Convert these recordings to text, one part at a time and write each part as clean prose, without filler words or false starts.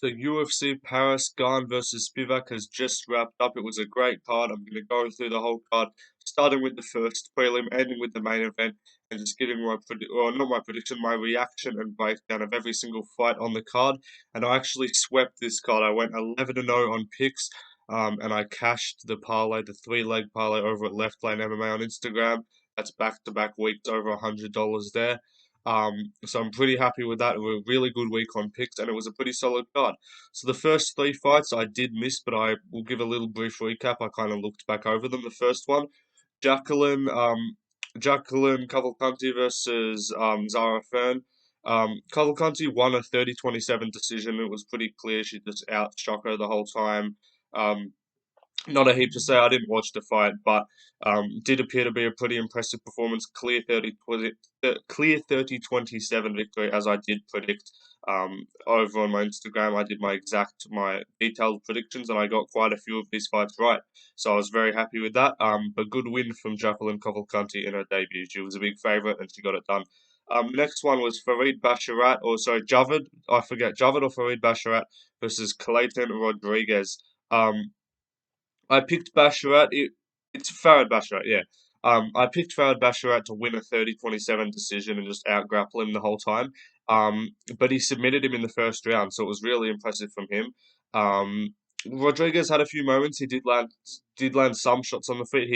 So UFC Paris Gane versus Spivac has just wrapped up. It was a great card. I'm going to go through the whole card, starting with the first prelim, ending with the main event, and just giving my not my prediction, my reaction and breakdown of every single fight on the card. And I actually swept this card. I went 11-0 on picks, and I cashed the parlay, the three-leg parlay over at Left Lane MMA on Instagram. That's back-to-back weeks, over $100 there. So I'm pretty happy with that. It was a really good week on picks, and it was a pretty solid card. So the first three fights I did miss, but I will give a little brief recap. I kind of looked back over them. The first one, Jaqueline, Jaqueline Cavalcanti versus Zarah Fairn. Cavalcanti won a 30-27 decision. It was pretty clear. She just outstruck her the whole time. Um, Not a heap to say. I didn't watch the fight, but did appear to be a pretty impressive performance. Clear 30-27 victory, as I did predict. Over on my Instagram, I did my detailed predictions, and I got quite a few of these fights right. So I was very happy with that. But good win from Jacqueline Cavalcanti in her debut. She was a big favourite, and she got it done. Next one was Farid Basharat, or sorry, Javid. I forget Javid or Farid Basharat versus Kleydson Rodrigues. I picked Basharat. It's Farid Basharat, yeah. I picked Farid Basharat to win a 30-27 decision and just out-grapple him the whole time. But he submitted him in the first round, so it was really impressive from him. Rodrigues had a few moments. He did land some shots on the feet.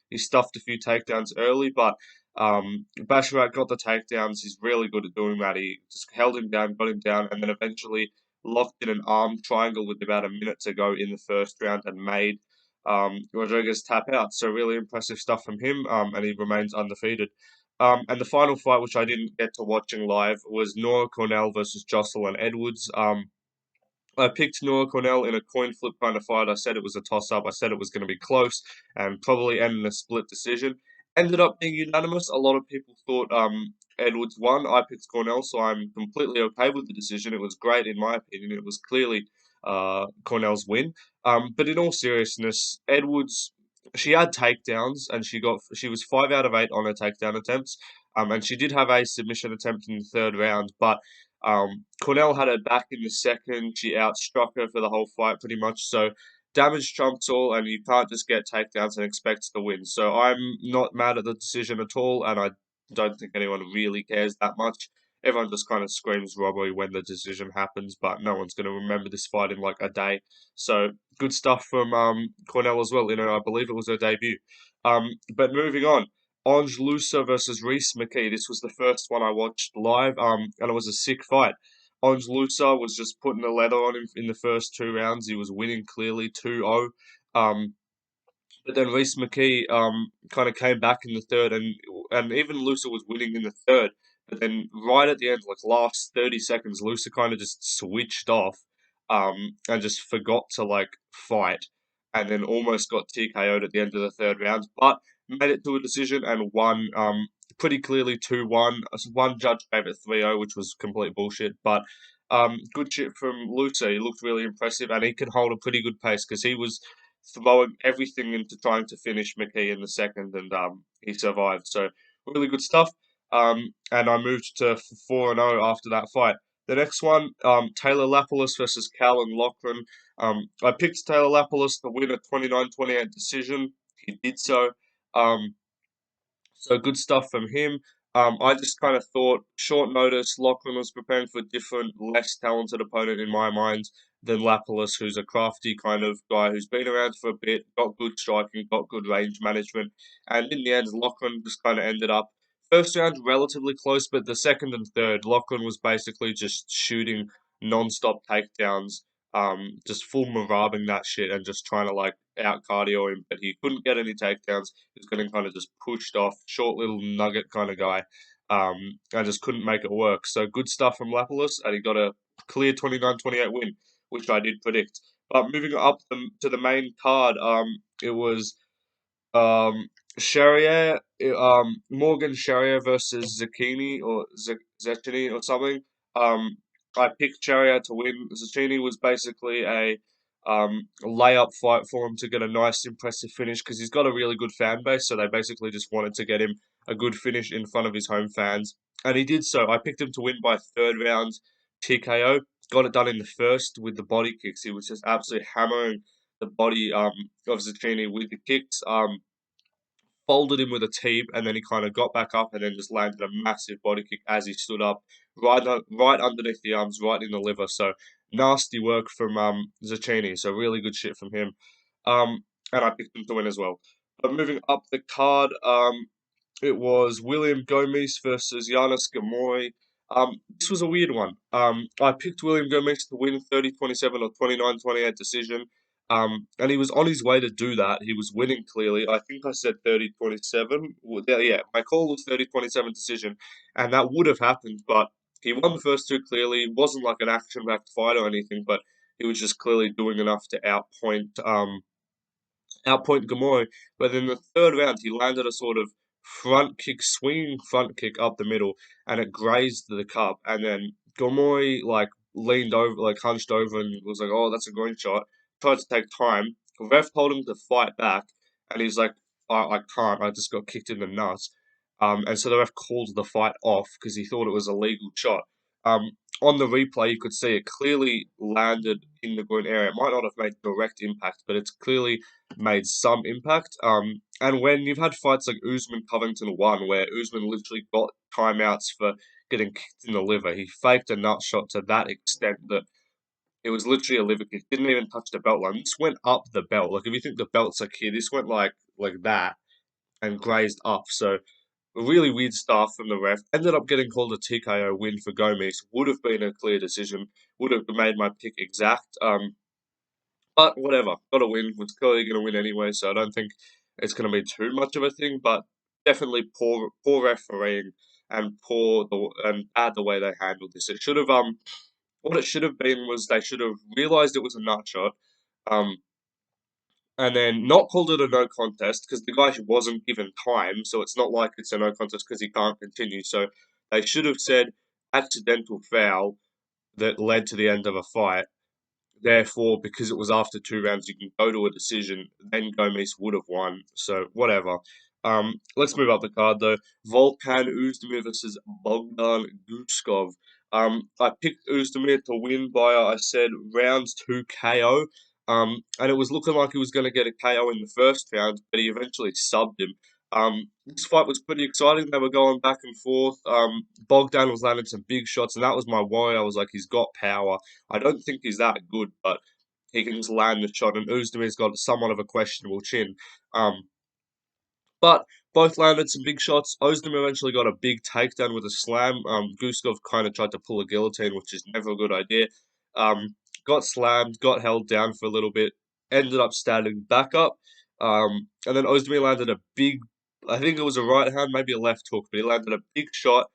He stuffed a few takedowns early, but Basharat got the takedowns. He's really good at doing that. He just held him down, got him down, and then eventually locked in an arm triangle with about a minute to go in the first round and made Rodrigues tap out. So really impressive stuff from him, and he remains undefeated. And the final fight, which I didn't get to watching live, was Nora Cornolle versus Joselyne Edwards. I picked Nora Cornolle in a coin flip kind of fight. I said it was a toss-up. I said it was going to be close and probably end in a split decision. Ended up being unanimous. A lot of people thought Edwards won. I picked Cornolle, so I'm completely okay with the decision. It was great in my opinion. It was clearly Cornell's win. But in all seriousness, Edwards, she had takedowns and she was 5 out of 8 on her takedown attempts. And she did have a submission attempt in the third round, but Cornolle had her back in the second. She outstruck her for the whole fight pretty much. So damage trumps all, and you can't just get takedowns and expect to win. So I'm not mad at the decision at all, and I don't think anyone really cares that much. Everyone just kind of screams robbery when the decision happens, but no one's going to remember this fight in like a day. So good stuff from Cornell as well. I believe it was her debut. But moving on. Ange Loosa versus Rhys McKee. This was the first one I watched live, and it was a sick fight. Ange Loosa was just putting the leather on him in the first two rounds. He was winning clearly 2-0. But then Rhys McKee kind of came back in the third, and even Loosa was winning in the third. But then right at the end, like last 30 seconds, Loosa kind of just switched off and just forgot to like fight, and then almost got TKO'd at the end of the third round. But made it to a decision and won pretty clearly 2-1. One judge gave it 3-0, which was complete bullshit. But good shit from Loosa. He looked really impressive, and he can hold a pretty good pace because he was throwing everything into trying to finish McKee in the second, and he survived. So really good stuff. And I moved to 4-0 after that fight. The next one, Taylor Lapulis versus Caolan Loughran. I picked Taylor Lapulis to win a 29-28 decision. He did so. So good stuff from him. I just kind of thought, short notice, Loughran was preparing for a different, less talented opponent in my mind than Lapulis, who's a crafty kind of guy who's been around for a bit, got good striking, got good range management, and in the end, Loughran just kind of ended up first round relatively close, but the second and third, Loughran was basically just shooting non-stop takedowns, just full marabbing that shit and just trying to like out cardio him, but he couldn't get any takedowns. He was getting kind of just pushed off, short little nugget kind of guy, and just couldn't make it work. So good stuff from Lapulis, and he got a clear 29-28 win, which I did predict. But moving up to the main card, it was Charriere, Morgan Charriere versus Zecchini or Zecchini or something. I picked Charriere to win. Zecchini was basically a layup fight for him to get a nice, impressive finish because he's got a really good fan base. So they basically just wanted to get him a good finish in front of his home fans, and he did so. I picked him to win by third round TKO. got it done in the first with the body kicks. He was just absolutely hammering the body of Zecchini with the kicks. Folded him with a teep, and then he kind of got back up and then just landed a massive body kick as he stood up, right underneath the arms, right in the liver. So nasty work from Zecchini. So really good shit from him. And I picked him to win as well. But moving up the card, it was William Gomis versus Yanis Ghemmouri. This was a weird one. I picked William Gomis to win 30-27 or 29-28 decision. And he was on his way to do that. He was winning clearly. I think I said 30-27. Well, yeah, my call was 30-27 decision, and that would have happened, but he won the first two clearly. It wasn't like an action-packed fight or anything, but he was just clearly doing enough to outpoint Ghemmouri. But in the third round, he landed a sort of swinging front kick up the middle, and it grazed the cup. And then Ghemmouri leaned over, hunched over, and was like, "Oh, that's a groin shot." Tried to take time. The ref told him to fight back, and he's like, I can't. I just got kicked in the nuts." And so the ref called the fight off because he thought it was a legal shot. Um, on the replay, you could see it clearly landed in the groin area. It might not have made direct impact, but it's clearly made some impact. And when you've had fights like Usman Covington 1, where Usman literally got timeouts for getting kicked in the liver, he faked a nut shot to that extent that it was literally a liver kick. Didn't even touch the belt line. This went up the belt. Like if you think the belt's like here, this went like that and grazed up. So really weird stuff from the ref. Ended up getting called a TKO win for Gomis. Would have been a clear decision. Would have made my pick exact. But whatever, got to win. Was clearly going to win anyway, so I don't think it's going to be too much of a thing. But definitely poor refereeing and bad the way they handled this. It should have what it should have been was they should have realised it was a nut shot, um, and then not called it a no contest because the guy wasn't given time. So it's not like it's a no contest because he can't continue. So they should have said accidental foul that led to the end of a fight. Therefore, because it was after two rounds, you can go to a decision. Then Gomis would have won. So whatever. Let's move up the card though. Volkan Oezdamir versus Bogdan Guskov. I picked Oezdamir to win by I said round 2 KO. And it was looking like he was going to get a KO in the first round, but he eventually subbed him. This fight was pretty exciting. They were going back and forth. Bogdan was landing some big shots, and that was my worry. I was like, he's got power. I don't think he's that good, but he can just land the shot. And Oezdamir's got somewhat of a questionable chin. But both landed some big shots. Oezdamir eventually got a big takedown with a slam. Guskov kind of tried to pull a guillotine, which is never a good idea. Got slammed, got held down for a little bit, ended up standing back up. And then Oezdamir landed a big, I think it was a right hand, maybe a left hook, but he landed a big shot.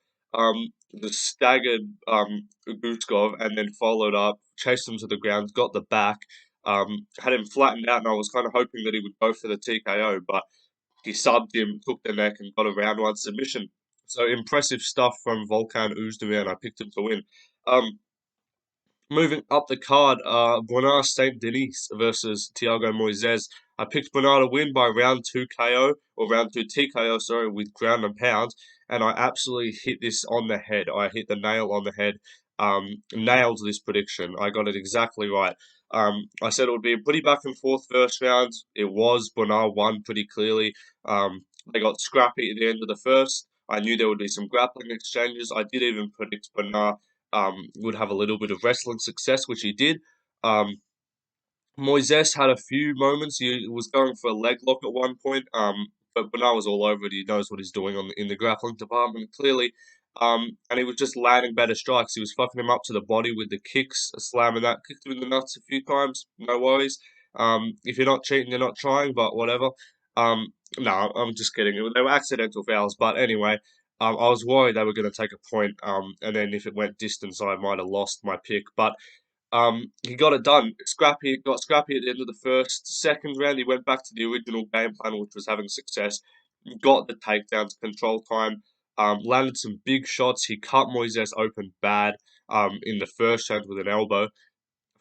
Just staggered Guskov and then followed up, chased him to the ground, got the back, had him flattened out, and I was kind of hoping that he would go for the TKO, but he subbed him, took the neck, and got a round one submission. So impressive stuff from Volkan Oezdamir, and I picked him to win. Moving up the card, Benoit Saint Denis versus Thiago Moises. I picked Benoit to win by round 2 KO, or round 2 TKO, sorry, with ground and pound, and I absolutely hit this on the head. I hit the nail on the head, nailed this prediction. I got it exactly right. I said it would be a pretty back and forth first round. It was. Benoit won pretty clearly. They got scrappy at the end of the first. I knew there would be some grappling exchanges. I did even predict Benoit would have a little bit of wrestling success, which he did. Moises had a few moments. He was going for a leg lock at one point, but Benoit was all over it. He knows what he's doing in the grappling department, clearly. And he was just landing better strikes. He was fucking him up to the body with the kicks, slamming that. Kicked him in the nuts a few times, no worries. If you're not cheating, you're not trying, but whatever. No, I'm just kidding. They were accidental fouls, but anyway, I was worried they were going to take a point, and then if it went distance, I might have lost my pick. But he got it done. Got scrappy at the end of the first. Second round, he went back to the original game plan, which was having success. Got the takedowns, control time, landed some big shots. He cut Moises open bad in the first round with an elbow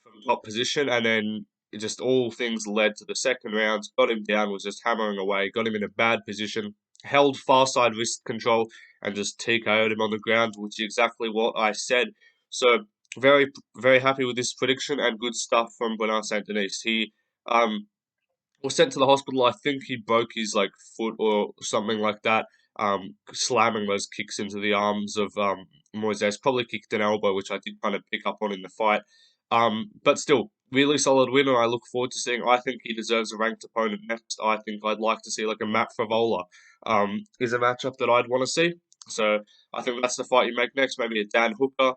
from top position, and then just all things led to the second round. Got him down, was just hammering away, got him in a bad position, held far side wrist control, and just TKO'd him on the ground, which is exactly what I said. So very happy with this prediction and good stuff from Benoit Saint Denis. He um was sent to the hospital. I think he broke his like foot or something like that. Slamming those kicks into the arms of Moises. Probably kicked an elbow, which I did kind of pick up on in the fight. But still, really solid win, and I look forward to seeing. I think he deserves a ranked opponent next. I think I'd like to see like a Matt Frivola. Is a matchup that I'd want to see. So I think that's the fight you make next. Maybe a Dan Hooker.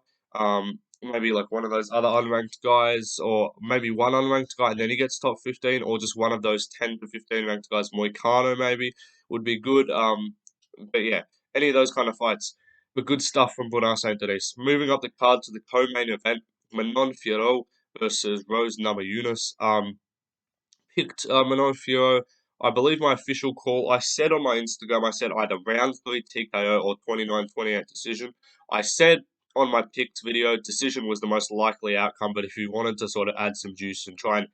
Maybe like one of those other unranked guys, or maybe one unranked guy and then he gets top 15, or just one of those 10 to 15 ranked guys. Moicano maybe would be good. But yeah, any of those kind of fights. But good stuff from Benoit Saint Denis. Moving up the card to the co-main event, Manon Fiorot versus Rose Namajunas. Picked Manon Fiorot. I believe my official call, I said on my Instagram, I said either round 3 TKO or 29-28 decision. I said on my picked video, decision was the most likely outcome, but if you wanted to sort of add some juice and try and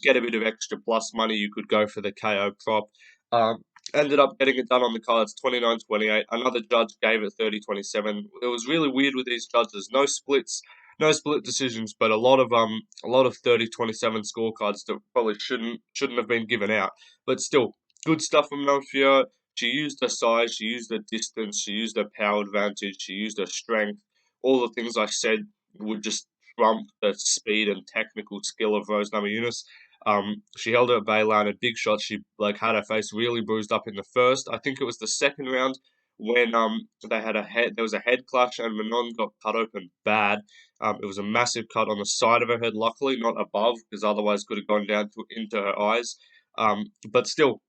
get a bit of extra plus money, you could go for the KO prop. Um, Ended up getting it done on the cards 29-28. Another judge gave it 30-27. It was really weird with these judges. No splits, no split decisions, but a lot of 30-27 scorecards that probably shouldn't have been given out. But still, good stuff from Nofio. She used her size, she used her distance, she used her power advantage, she used her strength. All the things I said would just trump the speed and technical skill of Rose Namajunas. She held her at bay, landed big shots. She like had her face really bruised up in the first. I think it was the second round when there was a head clash and Manon got cut open bad. It was a massive cut on the side of her head, luckily not above, because otherwise could have gone down into her eyes. But still,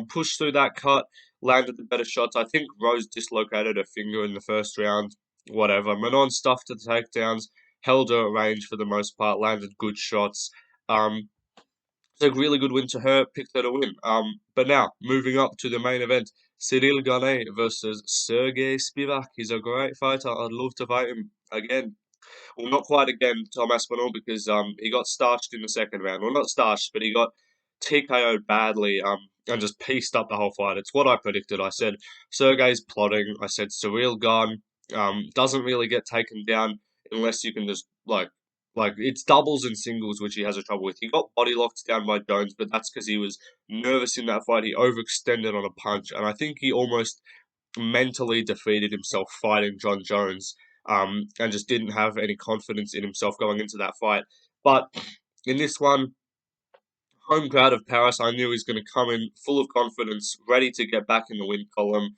pushed through that cut, landed the better shots. I think Rose dislocated her finger in the first round. Whatever. Manon stuffed the takedowns, held her at range for the most part, landed good shots. It's a really good win to her, picked her to win. But now, moving up to the main event, Cyril Gane versus Sergey Spivac. He's a great fighter. I'd love to fight him again. Well, not quite again, Thomas Manol, because he got starched in the second round. Well, not starched, but he got TKO'd badly and just pieced up the whole fight. It's what I predicted. I said Sergey's plotting. I said Cyril Gane doesn't really get taken down unless you can just like it's doubles and singles which he has a trouble with. He got body locked down by Jones, but that's because he was nervous in that fight. He overextended on a punch, and I think he almost mentally defeated himself fighting John Jones, and just didn't have any confidence in himself going into that fight. But in this one, home crowd of Paris, I knew he was going to come in full of confidence, ready to get back in the win column.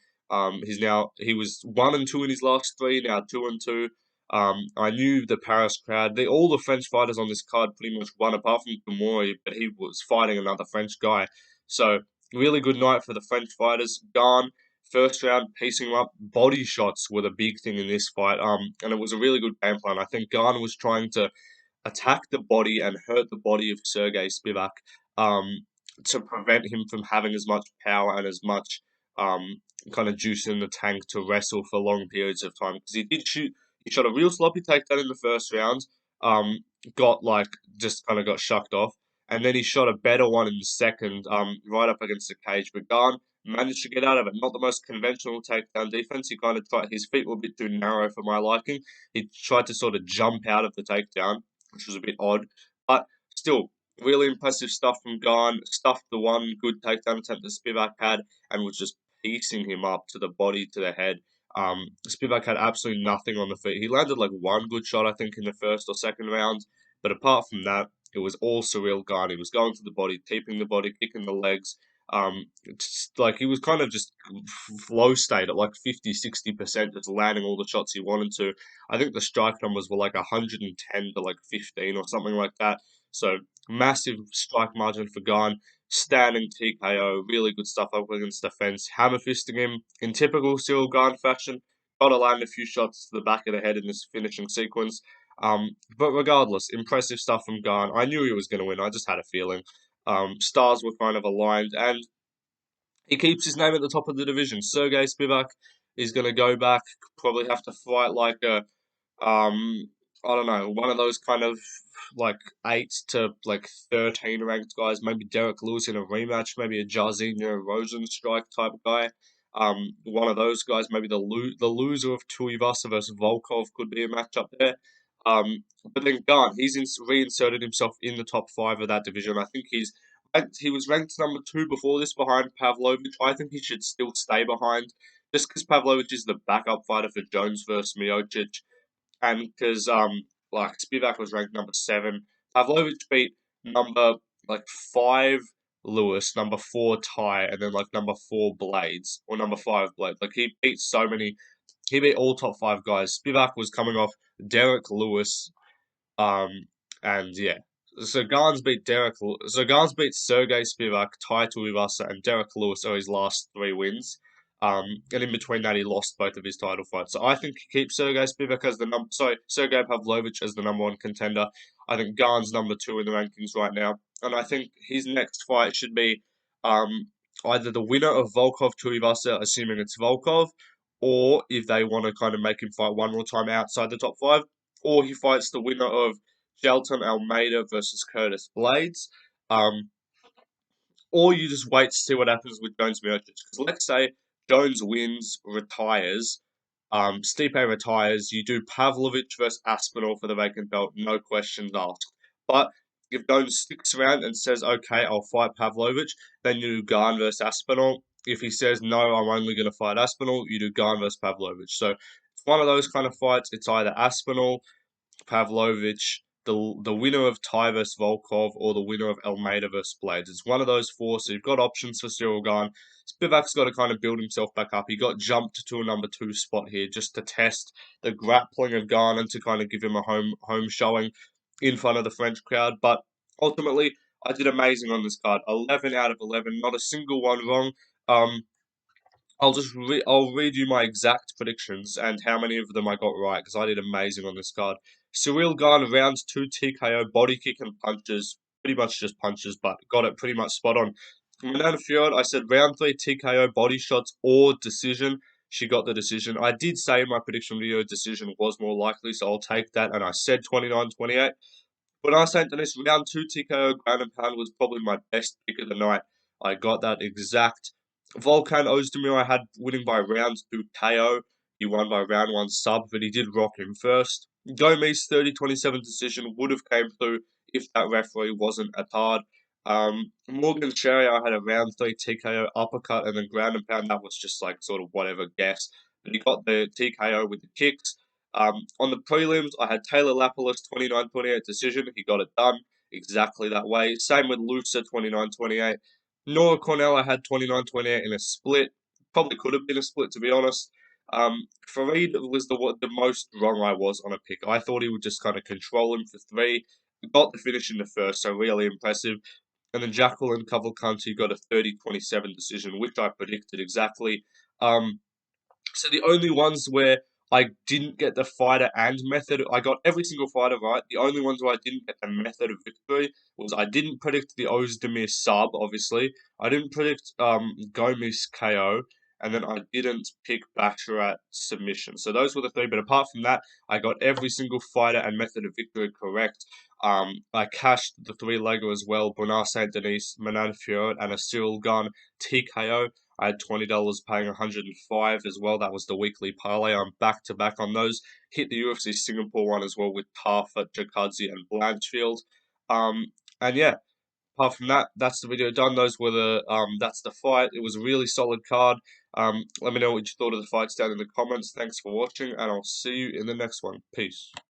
He was 1-2 in his last three, now 2-2. I knew the Paris crowd, all the French fighters on this card pretty much won, apart from Ghemmouri, but he was fighting another French guy. So really good night for the French fighters. Gane, first round, piecing him up. Body shots were the big thing in this fight. And it was a really good game plan. I think Gane was trying to attack the body and hurt the body of Sergey Spivac, um, to prevent him from having as much power and as much kind of juice in the tank to wrestle for long periods of time. Because he shot a real sloppy takedown in the first round, um, got like just kind of got shucked off, and then he shot a better one in the second, right up against the cage. But Gane managed to get out of it. Not the most conventional takedown defense. He kind of tried. His feet were a bit too narrow for my liking. He tried to sort of jump out of the takedown, which was a bit odd. But still, really impressive stuff from Gane. Stuffed the one good takedown attempt that Spivac had and was just piecing him up to the body, to the head. Spivac had absolutely nothing on the feet. He landed like one good shot, I think, in the first or second round. But apart from that, it was all Cyril Gane. He was going to the body, keeping the body, kicking the legs. Like he was kind of just flow state at like 50-60%, just landing all the shots he wanted to. I think the strike numbers were like 110 to like 15 or something like that. So massive strike margin for Gane. Standing TKO, really good stuff up against the fence. Hammer fisting him in typical Cyril Gane fashion. Got to land a few shots to the back of the head in this finishing sequence. But regardless, impressive stuff from Gane. I knew he was going to win. I just had a feeling. Stars were kind of aligned, and he keeps his name at the top of the division. Sergey Spivak is going to go back, probably have to fight like a, I don't know, one of those kind of like 8 to like 13 ranked guys. Maybe Derek Lewis in a rematch, maybe a Jairzinho Rosenstrike type guy. One of those guys, maybe the loser of Tuivasa versus Volkov could be a matchup there. But then Gane, reinserted himself in the top five of that division. I think he was ranked number two before this behind Pavlovich. I think he should still stay behind just because Pavlovich is the backup fighter for Jones versus Miocic, and because like Spivac was ranked number seven. Pavlovich beat number like five Lewis, number four Ty, and then like number four Blades or number five Blades. Like he beat so many. He beat all top five guys. Spivac was coming off Derek Lewis, um, and yeah. So Gane's beat Sergey Spivak, Tai Tuivasa, and Derek Lewis are his last three wins. And in between that, he lost both of his title fights. So I think he keeps Sergey Spivak as Sergey Pavlovich as the number one contender. I think Gane's number two in the rankings right now, and I think his next fight should be um, either the winner of Volkov Tuivasa, assuming it's Volkov, or if they want to kind of make him fight one more time outside the top five, or he fights the winner of Shelton Almeida versus Curtis Blades. Um, or you just wait to see what happens with Jones Miocic. Because let's say Jones wins, retires, Stipe retires, you do Pavlovich versus Aspinall for the vacant belt, no questions asked. But if Jones sticks around and says, okay, I'll fight Pavlovich, then you do Gane versus Aspinall. If he says, no, I'm only going to fight Aspinall, you do Gane versus Pavlovich. So it's one of those kind of fights. It's either Aspinall, Pavlovich, the winner of Ty versus Volkov, or the winner of Almeida versus Blades. It's one of those four, so you've got options for Cyril Gane. Spivak's got to kind of build himself back up. He got jumped to a number two spot here just to test the grappling of Gane and to kind of give him a home showing in front of the French crowd. But ultimately, I did amazing on this card. 11 out of 11, not a single one wrong. I'll read you my exact predictions and how many of them I got right because I did amazing on this card. Cyril Gane round two TKO body kick and punches, pretty much just punches, but got it pretty much spot on. Manolo Fjord, I said round three TKO body shots or decision. She got the decision. I did say in my prediction video decision was more likely, so I'll take that. And I said 29-28. When I said Dennis, round two TKO ground and pound was probably my best pick of the night. I got that exact. Volkan Oezdamir I had winning by round two KO. He won by round one sub, but he did rock him first. Gomis 30-27 decision would have came through if that referee wasn't a hard. Morgan Charriere I had a round three TKO uppercut and then ground and pound. That was just like sort of whatever guess. But he got the TKO with the kicks. On the prelims, I had Taylor Lapulis 29-28 decision. He got it done exactly that way. Same with Loosa 29-28. Nora Cornolle I had 29-28 in a split. Probably could have been a split, to be honest. Farid was the most wrong I was on a pick. I thought he would just kind of control him for three. Got the finish in the first, so really impressive. And then Jaqueline Cavalcanti got a 30-27 decision, which I predicted exactly. So the only ones where I didn't get the fighter and method, I got every single fighter right. The only ones where I didn't get the method of victory was I didn't predict the Oezdamir sub, obviously. I didn't predict Gomis KO, and then I didn't pick Basharat submission. So those were the three. But apart from that, I got every single fighter and method of victory correct. I cashed the three-legger as well. Benoit Saint Denis, Manolo Fjord, and a Cyril Gane TKO. I had $20 paying 105 as well. That was the weekly parlay. I'm back to back on those. Hit the UFC Singapore one as well with Tarfa, Jakadze, and Blanchfield. And yeah, apart from that, that's the video done. That's the fight. It was a really solid card. Let me know what you thought of the fights down in the comments. Thanks for watching, and I'll see you in the next one. Peace.